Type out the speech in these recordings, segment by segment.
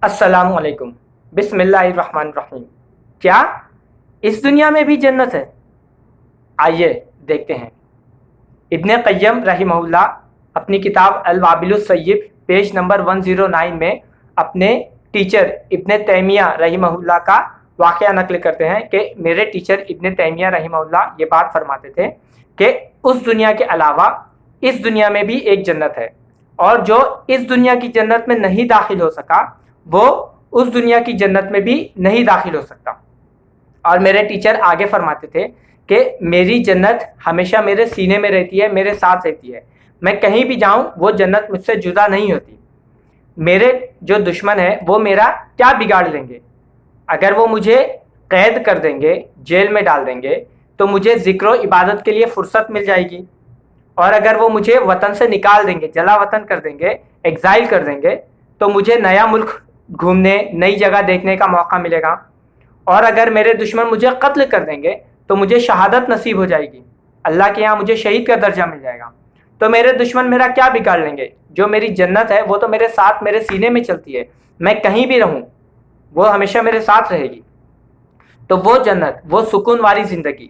السلام علیکم۔ بسم اللہ الرحمن الرحیم۔ کیا اس دنیا میں بھی جنت ہے؟ آئیے دیکھتے ہیں۔ ابن قیم رحمہ اللہ اپنی کتاب الوابل الصیب پیج نمبر 109 میں اپنے ٹیچر ابن تیمیہ رحمہ اللہ کا واقعہ نقل کرتے ہیں کہ میرے ٹیچر ابن تیمیہ رحمہ اللہ یہ بات فرماتے تھے کہ اس دنیا کے علاوہ اس دنیا میں بھی ایک جنت ہے، اور جو اس دنیا کی جنت میں نہیں داخل ہو سکا وہ اس دنیا کی جنت میں بھی نہیں داخل ہو سکتا۔ اور میرے ٹیچر آگے فرماتے تھے کہ میری جنت ہمیشہ میرے سینے میں رہتی ہے، میرے ساتھ رہتی ہے، میں کہیں بھی جاؤں وہ جنت مجھ سے جدا نہیں ہوتی۔ میرے جو دشمن ہے وہ میرا کیا بگاڑ لیں گے؟ اگر وہ مجھے قید کر دیں گے، جیل میں ڈال دیں گے، تو مجھے ذکر و عبادت کے لیے فرصت مل جائے گی، اور اگر وہ مجھے وطن سے نکال دیں گے، جلا وطن کر دیں گے، ایگزائل کر دیں گے، تو مجھے نیا ملک گھومنے، نئی جگہ دیکھنے کا موقع ملے گا، اور اگر میرے دشمن مجھے قتل کر دیں گے تو مجھے شہادت نصیب ہو جائے گی، اللہ کے یہاں مجھے شہید کا درجہ مل جائے گا۔ تو میرے دشمن میرا کیا بگاڑ لیں گے؟ جو میری جنت ہے وہ تو میرے ساتھ میرے سینے میں چلتی ہے، میں کہیں بھی رہوں وہ ہمیشہ میرے ساتھ رہے گی۔ تو وہ جنت، وہ سکون والی زندگی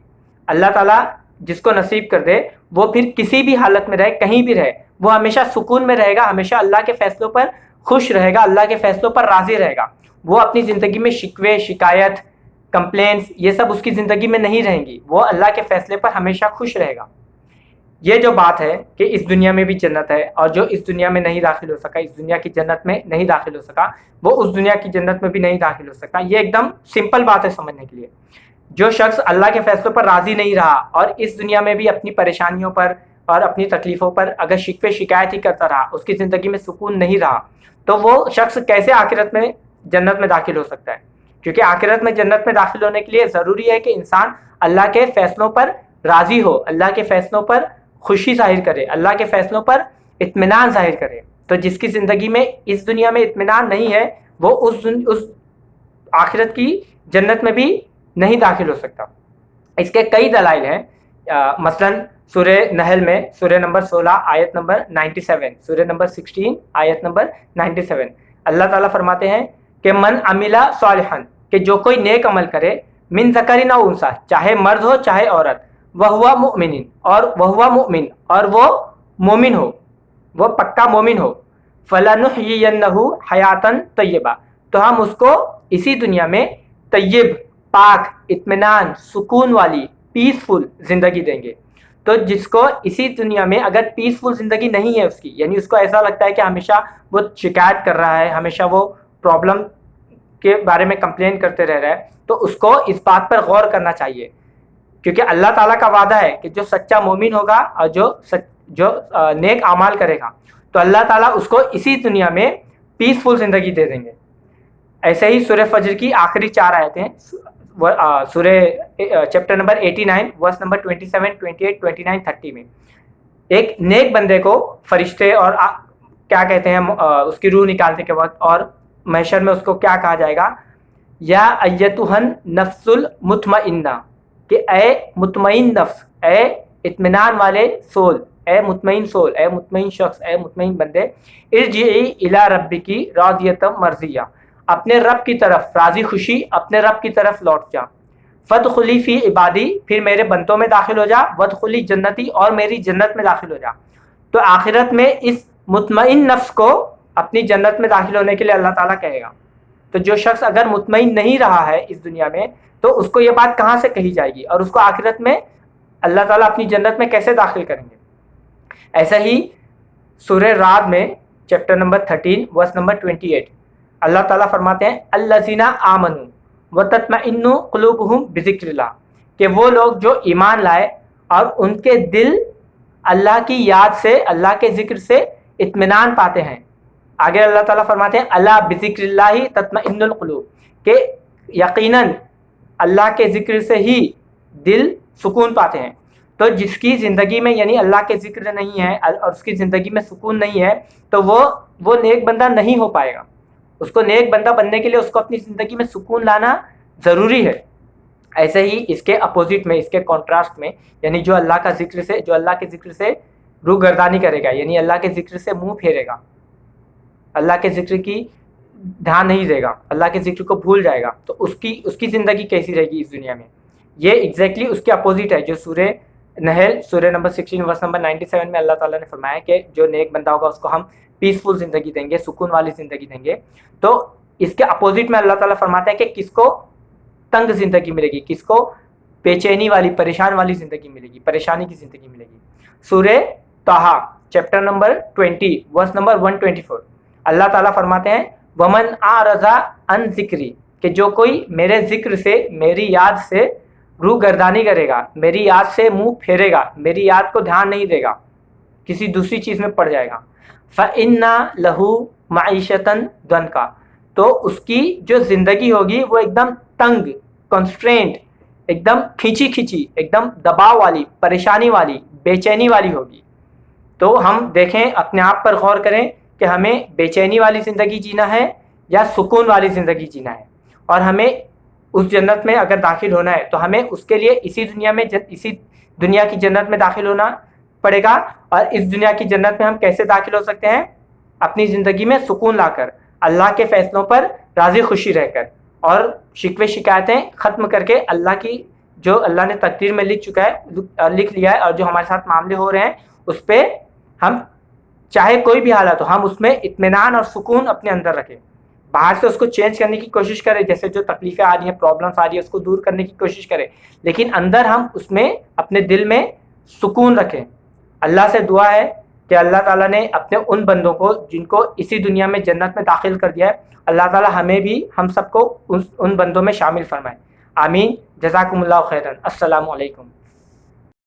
اللہ تعالیٰ جس کو نصیب کر دے، وہ پھر کسی بھی حالت میں رہے، کہیں بھی رہے، وہ ہمیشہ سکون میں رہے گا، ہمیشہ اللہ کے فیصلوں پر خوش رہے گا، اللہ کے فیصلوں پر راضی رہے گا۔ وہ اپنی زندگی میں شکوے، شکایت، کمپلینس یہ سب اس کی زندگی میں نہیں رہیں گی، وہ اللہ کے فیصلے پر ہمیشہ خوش رہے گا۔ یہ جو بات ہے کہ اس دنیا میں بھی جنت ہے، اور جو اس دنیا میں نہیں داخل ہو سکا، اس دنیا کی جنت میں نہیں داخل ہو سکا، وہ اس دنیا کی جنت میں بھی نہیں داخل ہو سکتا، یہ ایک دم سمپل بات ہے سمجھنے کے لیے۔ جو شخص اللہ کے فیصلوں پر راضی نہیں رہا اور اس دنیا میں بھی اپنی پریشانیوں پر اور اپنی تکلیفوں پر اگر شکوے شکایت ہی کرتا رہا، اس کی زندگی میں سکون نہیں رہا، تو وہ شخص کیسے آخرت میں جنت میں داخل ہو سکتا ہے؟ کیونکہ آخرت میں جنت میں داخل ہونے کے لیے ضروری ہے کہ انسان اللہ کے فیصلوں پر راضی ہو، اللہ کے فیصلوں پر خوشی ظاہر کرے، اللہ کے فیصلوں پر اطمینان ظاہر کرے۔ تو جس کی زندگی میں اس دنیا میں اطمینان نہیں ہے، وہ اس آخرت کی جنت میں بھی نہیں داخل ہو سکتا۔ اس کے کئی دلائل ہیں، مثلا سورہ نحل میں سورہ نمبر 16 آیت نمبر 97، سورہ نمبر 16 آیت نمبر 97 اللہ تعالیٰ فرماتے ہیں کہ من عمل صالحا، کہ جو کوئی نیک عمل کرے، من ذکر او انثی، چاہے مرد ہو چاہے عورت، وہو مؤمن، اور وہو مؤمن، اور وہ مومن ہو، وہ پکا مومن ہو، فلنحیینہ حیاتا طیبہ، تو ہم اس کو اسی دنیا میں طیب، پاک، اطمینان، سکون والی، پیسفل زندگی دیں گے۔ تو جس کو اسی دنیا میں اگر پیسفل زندگی نہیں ہے اس کی، یعنی اس کو ایسا لگتا ہے کہ ہمیشہ وہ شکایت کر رہا ہے، ہمیشہ وہ پرابلم کے بارے میں کمپلین کرتے رہ رہا ہے، تو اس کو اس بات پر غور کرنا چاہیے، کیونکہ اللہ تعالیٰ کا وعدہ ہے کہ جو سچا مومن ہوگا اور جو نیک اعمال کرے گا، تو اللہ تعالیٰ اس کو اسی دنیا میں پیسفل زندگی دے دیں گے۔ ایسے ہی سورہ فجر کی آخری 4 آیتیں، سورہ چیپٹر نمبر 89 ورس نمبر 27، 28، 29، 30 میں ایک نیک بندے کو فرشتے اور کیا کہتے ہیں اس کی روح نکالنے کے وقت، اور محشر میں اس کو کیا کہا جائے گا؟ یا ایتھا النفس المطمئنہ، کہ اے مطمئن نفس، اے اطمینان والے سول، اے مطمئن سول، اے مطمئن شخص، اے مطمئن بندے، ارجعی الی ربکی راضیۃ مرضیہ، اپنے رب کی طرف راضی خوشی، اپنے رب کی طرف لوٹ جا، فادخلی فی عبادی، پھر میرے بندوں میں داخل ہو جا، وادخلی جنتی، اور میری جنت میں داخل ہو جا۔ تو آخرت میں اس مطمئن نفس کو اپنی جنت میں داخل ہونے کے لیے اللہ تعالیٰ کہے گا۔ تو جو شخص اگر مطمئن نہیں رہا ہے اس دنیا میں، تو اس کو یہ بات کہاں سے کہی جائے گی، اور اس کو آخرت میں اللہ تعالیٰ اپنی جنت میں کیسے داخل کریں گے؟ ایسا ہی سورہ رعد میں چیپٹر نمبر 13 ورس نمبر 28 اللہ تعالیٰ فرماتے ہیں الذین آمنوا وتطمئن قلوبہم بذکر اللہ، کہ وہ لوگ جو ایمان لائے اور ان کے دل اللہ کی یاد سے، اللہ کے ذکر سے اطمینان پاتے ہیں۔ آگے اللہ تعالیٰ فرماتے ہیں الا بذکر اللہ تطمئن القلوب، کہ یقیناً اللہ کے ذکر سے ہی دل سکون پاتے ہیں۔ تو جس کی زندگی میں یعنی اللہ کے ذکر نہیں ہے اور اس کی زندگی میں سکون نہیں ہے، تو وہ نیک بندہ نہیں ہو پائے گا۔ اس کو نیک بندہ بننے کے لیے اس کو اپنی زندگی میں سکون لانا ضروری ہے۔ ایسے ہی اس کے اپوزٹ میں، اس کے کنٹراسٹ میں، یعنی جو اللہ کے ذکر سے روح گردانی کرے گا، یعنی اللہ کے ذکر سے منہ پھیرے گا، اللہ کے ذکر کی دھیان نہیں دے گا, اللہ کے ذکر کو بھول جائے گا, تو اس کی زندگی کیسی رہے گی اس دنیا میں. یہ ایگزیکٹلی اس کے اپوزٹ ہے جو سورہ نحل سورہ نمبر 16 ورس نمبر 97 میں اللہ تعالیٰ نے فرمایا کہ جو نیک بندہ ہوگا اس کو ہم پیسفل زندگی دیں گے, سکون والی زندگی دیں گے. تو اس کے اپوزٹ میں اللہ تعالیٰ فرماتا ہے کہ کس کو تنگ زندگی ملے گی, کس کو بے چینی والی, پریشان والی زندگی ملے گی, پریشانی کی زندگی ملے گی. سورہ طٰہٰ چیپٹر نمبر 20 ورس نمبر 124 اللہ تعالیٰ فرماتے ہیں ومن اعرض عن ذکری, کہ جو کوئی میرے ذکر سے, میری یاد سے روح گردانی کرے گا, میری یاد سے منہ پھیرے گا, میری یاد کو دھیان نہیں دے گا, کسی دوسری چیز میں پڑ جائے گا, فَإِنَّ لَهُ مَعِيشَةً ضَنْكَ, تو اس کی جو زندگی ہوگی وہ ایک دم تنگ, کنسٹرینٹ, ایک دم کھینچی, ایک دم دباؤ والی, پریشانی والی, بے چینی والی ہوگی. تو ہم دیکھیں, اپنے آپ پر غور کریں کہ ہمیں بے چینی والی زندگی جینا ہے یا سکون والی زندگی جینا ہے, اور ہمیں اس جنت میں اگر داخل ہونا ہے تو ہمیں اس کے لیے اسی دنیا کی جنت میں داخل ہونا پڑے گا. اور اس دنیا کی جنت میں ہم کیسے داخل ہو سکتے ہیں؟ اپنی زندگی میں سکون لا کر, اللہ کے فیصلوں پر راضی خوشی رہ کر, اور شکوے شکایتیں ختم کر کے اللہ کی جو اللہ نے تقدیر میں لکھ لیا ہے اور جو ہمارے ساتھ معاملے ہو رہے ہیں اس پہ ہم چاہے کوئی بھی حالت ہو ہم اس میں اطمینان اور سکون اپنے اندر رکھیں. باہر سے اس کو چینج کرنے کی کوشش کریں, جیسے جو تکلیفیں آ رہی ہیں, پرابلمس آ رہی ہیں, اس کو دور کرنے کی کوشش کریں, لیکن اندر ہم اس میں اپنے دل میں سکون رکھیں. اللہ سے دعا ہے کہ اللہ تعالیٰ نے اپنے ان بندوں کو جن کو اسی دنیا میں جنت میں داخل کر دیا ہے, اللہ تعالیٰ ہمیں بھی, ہم سب کو ان بندوں میں شامل فرمائے. آمین. جزاکم اللہ خیرا. السلام علیکم.